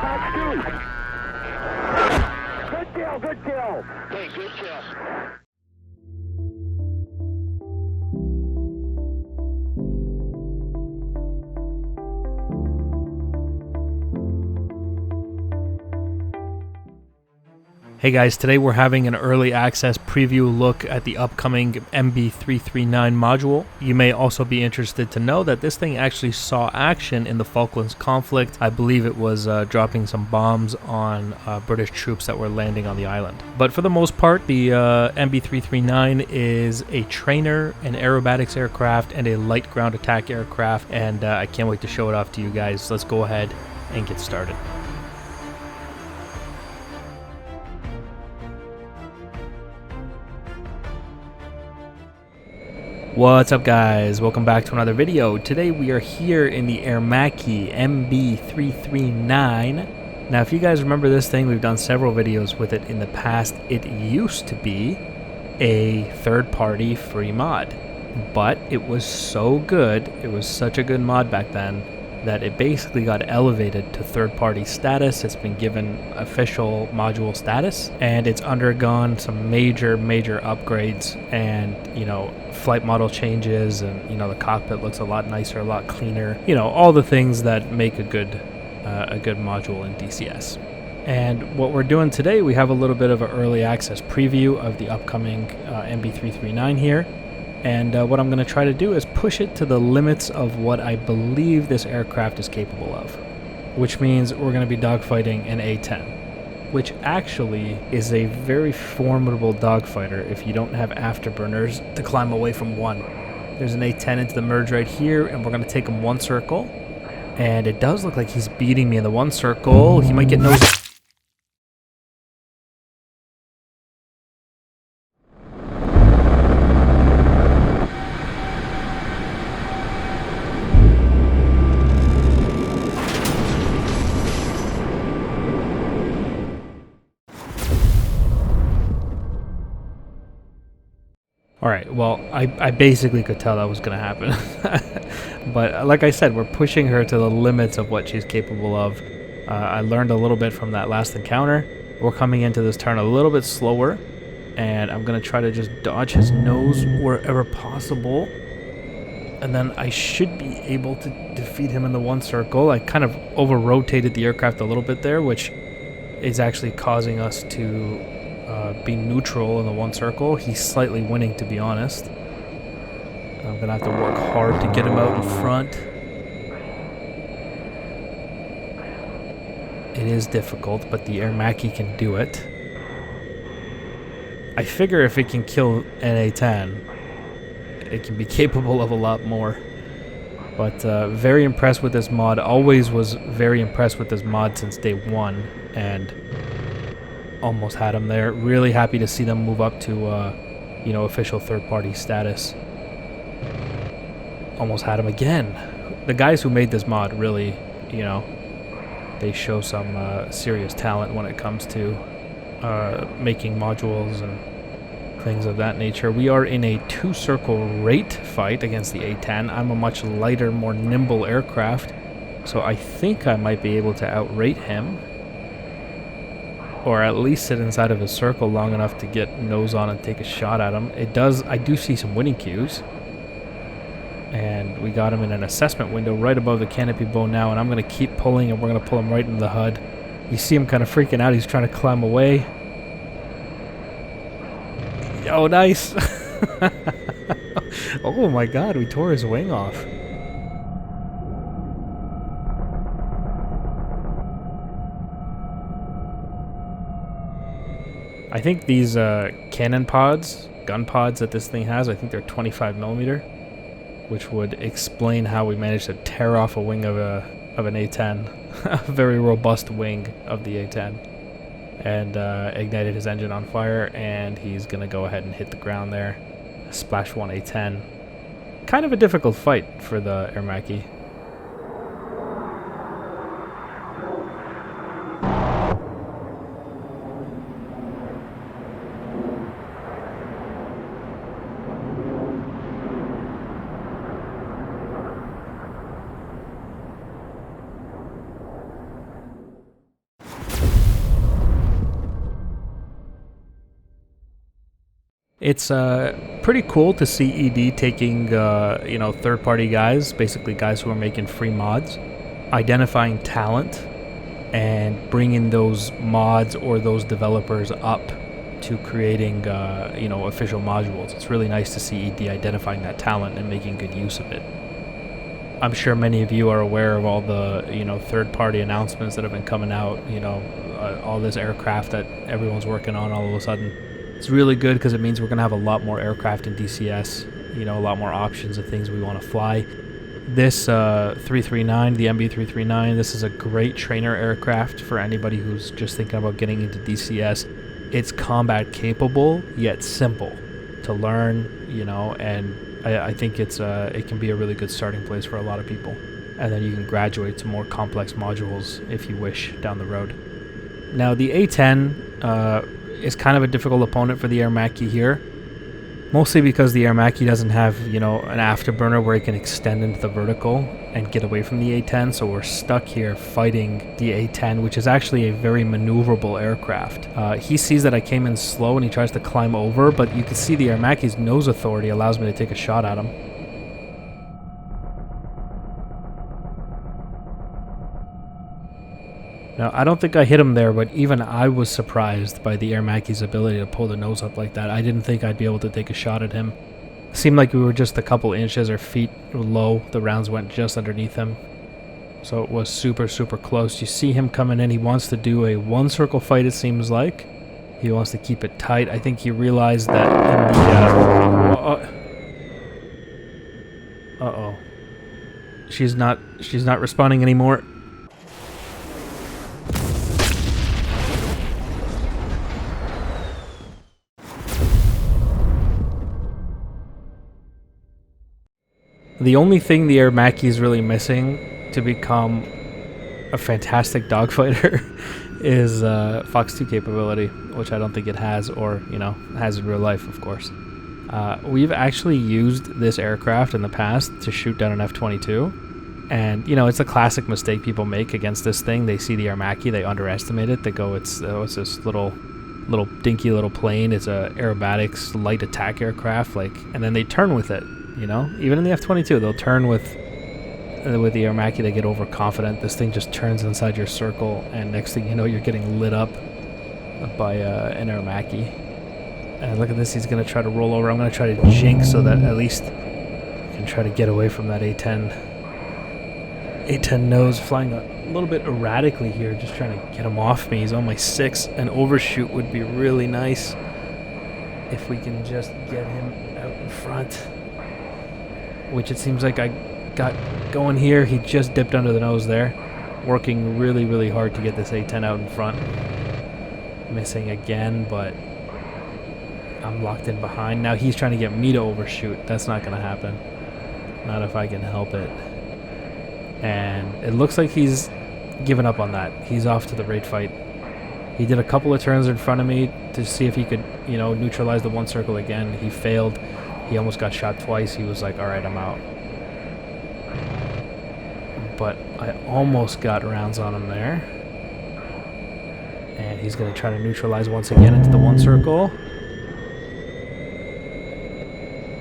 Good kill, good kill. Hey, good kill. Hey guys, today we're having an early access preview look at the upcoming MB-339 module. You may also be interested to know that this thing actually saw action in the Falklands conflict. I believe it was dropping some bombs on British troops that were landing on the island. But for the most part, the MB-339 is a trainer, an aerobatics aircraft, and a light ground attack aircraft, and I can't wait to show it off to you guys. Let's go ahead and get started. What's up guys, welcome back to another video. Today we are here in the Aermacchi MB-339. Now if you guys remember this thing, we've done several videos with it in the past. It used to be a third-party free mod, but it was so good, it was such a good mod back then, that it basically got elevated to third-party status. It's been given official module status, and it's undergone some major upgrades, and flight model changes, and the cockpit looks a lot nicer, a lot cleaner, all the things that make a good module in DCS. And what we're doing today, we have a little bit of an early access preview of the upcoming MB-339 here. And what I'm going to try to do is push it to the limits of what I believe this aircraft is capable of, which means we're going to be dogfighting an A-10, which actually is a very formidable dogfighter if you don't have afterburners to climb away from one. There's an A-10 into the merge right here, and we're going to take him one circle, and it does look like he's beating me in the one circle. He might get nosed. Alright, well, I basically could tell that was going to happen. But like I said, we're pushing her to the limits of what she's capable of. I learned a little bit from that last encounter. We're coming into this turn a little bit slower, and I'm going to try to just dodge his nose wherever possible. And then I should be able to defeat him in the one circle. I kind of over-rotated the aircraft a little bit there, which is actually causing us to be neutral in the one circle. He's slightly winning, to be honest. I'm gonna have to work hard to get him out in front. It is difficult, but the Aermacchi can do it. I figure if it can kill an A-10, it can be capable of a lot more. But very impressed with this mod. Always was very impressed with this mod since day one, and almost had them there. Really happy to see them move up to, official third-party status. Almost had them again. The guys who made this mod really, they show some serious talent when it comes to making modules and things of that nature. We are in a two-circle rate fight against the A-10. I'm a much lighter, more nimble aircraft, so I think I might be able to outrate him, or at least sit inside of his circle long enough to get nose on and take a shot at him. I do see some winning cues. And we got him in an assessment window right above the canopy bow now, and I'm going to keep pulling, and we're going to pull him right into the HUD. You see him kind of freaking out. He's trying to climb away. Oh, nice. Oh my god, we tore his wing off. I think these cannon pods, gun pods that this thing has, I think they're 25mm, which would explain how we managed to tear off a wing of an A-10, a very robust wing of the A-10, and ignited his engine on fire, and he's going to go ahead and hit the ground there. Splash 1 A-10. Kind of a difficult fight for the Aermacchi. It's pretty cool to see ED taking, you know, third-party guys, basically guys who are making free mods, identifying talent, and bringing those mods or those developers up to creating, you know, official modules. It's really nice to see ED identifying that talent and making good use of it. I'm sure many of you are aware of all the, you know, third-party announcements that have been coming out, you know, all this aircraft that everyone's working on all of a sudden. It's really good because it means we're going to have a lot more aircraft in DCS, you know, a lot more options of things we want to fly. This 339, the MB-339, this is a great trainer aircraft for anybody who's just thinking about getting into DCS. It's combat capable, yet simple to learn, you know, and I think it can be a really good starting place for a lot of people. And then you can graduate to more complex modules if you wish down the road. Now the A-10 is kind of a difficult opponent for the Aermacchi here, mostly because the Aermacchi doesn't have, you know, an afterburner where it can extend into the vertical and get away from the A-10, so we're stuck here fighting the A-10, which is actually a very maneuverable aircraft. He sees that I came in slow and he tries to climb over, but you can see the Aermacchi's nose authority allows me to take a shot at him. Now, I don't think I hit him there, but even I was surprised by the Aermacchi's ability to pull the nose up like that. I didn't think I'd be able to take a shot at him. It seemed like we were just a couple inches or feet low. The rounds went just underneath him. So it was super, super close. You see him coming in. He wants to do a one-circle fight, it seems like. He wants to keep it tight. I think he realized that in the... Uh-oh. She's not responding anymore. The only thing the Aermacchi is really missing to become a fantastic dogfighter is Fox 2 capability, which I don't think it has, or, you know, has in real life, of course. We've actually used this aircraft in the past to shoot down an F-22, and, you know, it's a classic mistake people make against this thing. They see the Aermacchi, they underestimate it, they go, it's this little dinky little plane, it's a aerobatics light attack aircraft, like, and then they turn with it. You know, even in the F-22, they'll turn with the Aermacchi. They get overconfident. This thing just turns inside your circle, and next thing you know, you're getting lit up by an Aermacchi. And look at this. He's going to try to roll over. I'm going to try to jinx so that at least I can try to get away from that A-10. A-10 nose flying a little bit erratically here, just trying to get him off me. He's on my 6. An overshoot would be really nice if we can just get him out in front. Which it seems like I got going here. He just dipped under the nose there. Working really, really hard to get this A-10 out in front. Missing again, but I'm locked in behind. Now he's trying to get me to overshoot. That's not going to happen. Not if I can help it. And it looks like he's given up on that. He's off to the raid fight. He did a couple of turns in front of me to see if he could, you know, neutralize the one circle again. He failed. He almost got shot twice. He was like, alright, I'm out. But I almost got rounds on him there. And he's going to try to neutralize once again into the one circle.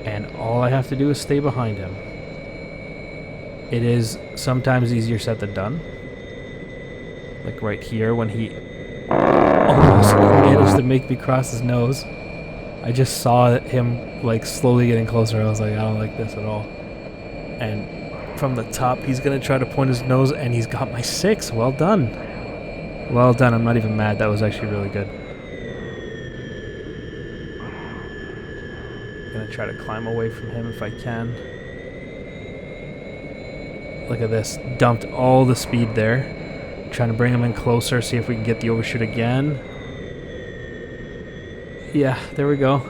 And all I have to do is stay behind him. It is sometimes easier said than done. Like right here when he almost managed to make me cross his nose. I just saw him like slowly getting closer. I was like, I don't like this at all. And from the top, he's going to try to point his nose, and he's got my 6. Well done. Well done. I'm not even mad. That was actually really good. I'm going to try to climb away from him if I can. Look at this. Dumped all the speed there. Trying to bring him in closer, see if we can get the overshoot again. Yeah, there we go.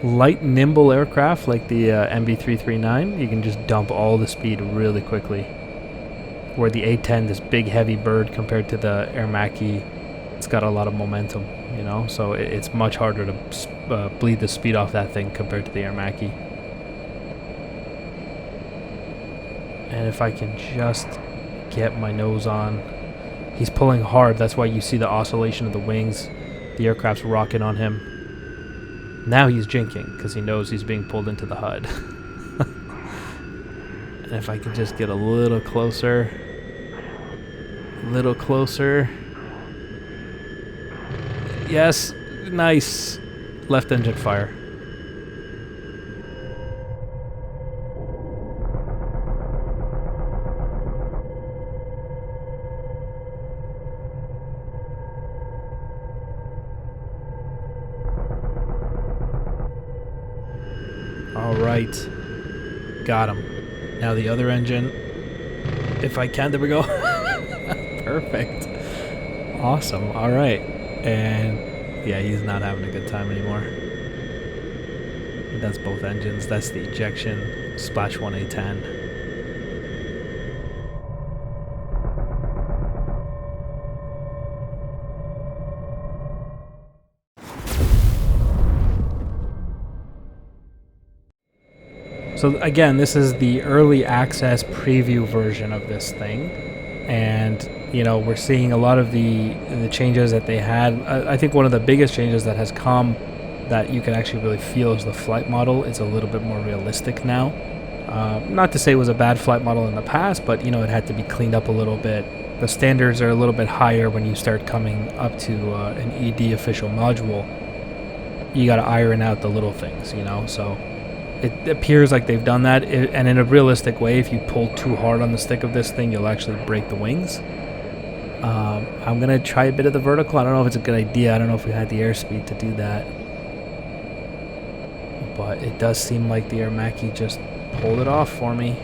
Light, nimble aircraft like the MB-339. You can just dump all the speed really quickly. Where the A-10, this big heavy bird, compared to the Aermacchi, it's got a lot of momentum, you know? So it's much harder to bleed the speed off that thing compared to the Aermacchi. And if I can just get my nose on. He's pulling hard. That's why you see the oscillation of the wings. The aircraft's rocking on him. Now he's jinking because he knows he's being pulled into the HUD. And if I can just get a little closer. Little closer. Yes. Nice. Left engine fire. All right. Got him. Now the other engine. If I can, there we go. Perfect. Awesome. All right. And yeah, he's not having a good time anymore. That's both engines. That's the ejection. Splash 1 A-10. So again, this is the early access preview version of this thing, and you know, we're seeing a lot of the changes that they had. I think one of the biggest changes that has come that you can actually really feel is the flight model. It's a little bit more realistic now. Not to say it was a bad flight model in the past, but you know, it had to be cleaned up a little bit. The standards are a little bit higher when you start coming up to an ED official module. You got to iron out the little things, you know, so it appears like they've done that, and in a realistic way, if you pull too hard on the stick of this thing, you'll actually break the wings. I'm going to try a bit of the vertical. I don't know if it's a good idea. I don't know if we had the airspeed to do that. But it does seem like the Aermacchi just pulled it off for me.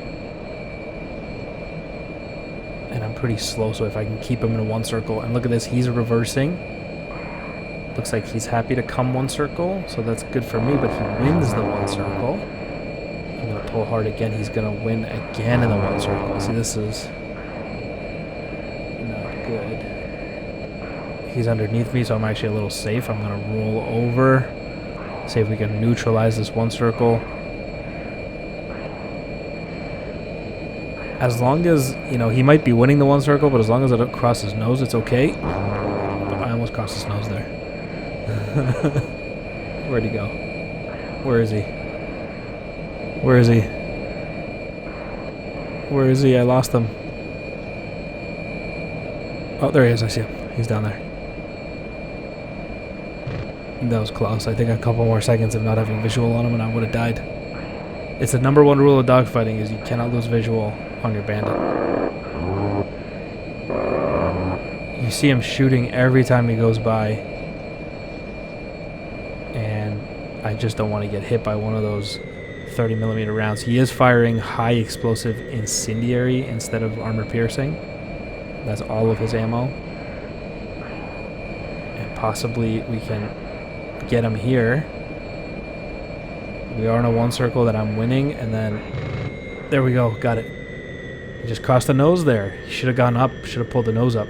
And I'm pretty slow, so if I can keep him in one circle. And look at this, he's reversing. Looks like he's happy to come one circle, so that's good for me, but he wins the one circle. I'm going to pull hard again. He's going to win again in the one circle. See, this is not good. He's underneath me, so I'm actually a little safe. I'm going to roll over, see if we can neutralize this one circle. As long as, you know, he might be winning the one circle, but as long as I don't cross his nose, it's okay. But I almost crossed his nose there. Where'd he go? Where is he? Where is he? Where is he? I lost him. Oh, there he is. I see him. He's down there. That was close. I think a couple more seconds of not having visual on him and I would have died. It's the #1 rule of dogfighting is you cannot lose visual on your bandit. You see him shooting every time he goes by. And I just don't want to get hit by one of those 30mm rounds. He is firing high explosive incendiary instead of armor piercing. That's all of his ammo. And possibly we can get him here. We are in a one circle that I'm winning, and then there we go, got it. He just crossed the nose there. He should have gone up, should have pulled the nose up.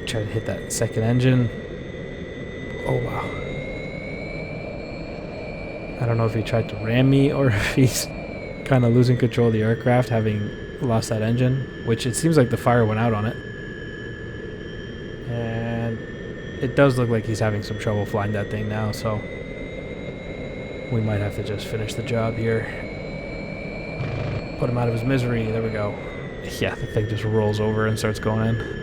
Try to hit that second engine. Oh wow. I don't know if he tried to ram me or if he's kind of losing control of the aircraft, having lost that engine, which it seems like the fire went out on it. And it does look like he's having some trouble flying that thing now, so we might have to just finish the job here. Put him out of his misery. There we go. Yeah, the thing just rolls over and starts going in.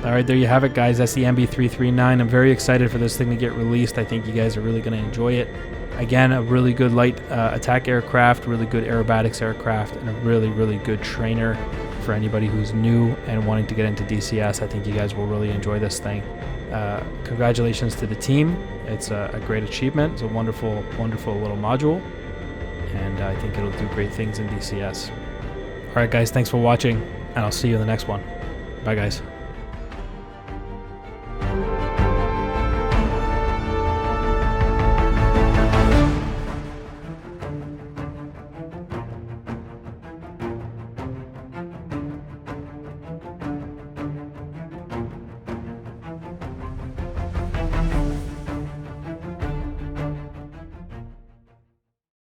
Alright, there you have it, guys. That's the MB-339. I'm very excited for this thing to get released. I think you guys are really going to enjoy it. Again, a really good light attack aircraft, really good aerobatics aircraft, and a really, really good trainer for anybody who's new and wanting to get into DCS. I think you guys will really enjoy this thing. Congratulations to the team. It's a great achievement. It's a wonderful, wonderful little module, and I think it'll do great things in DCS. Alright, guys, thanks for watching, and I'll see you in the next one. Bye, guys.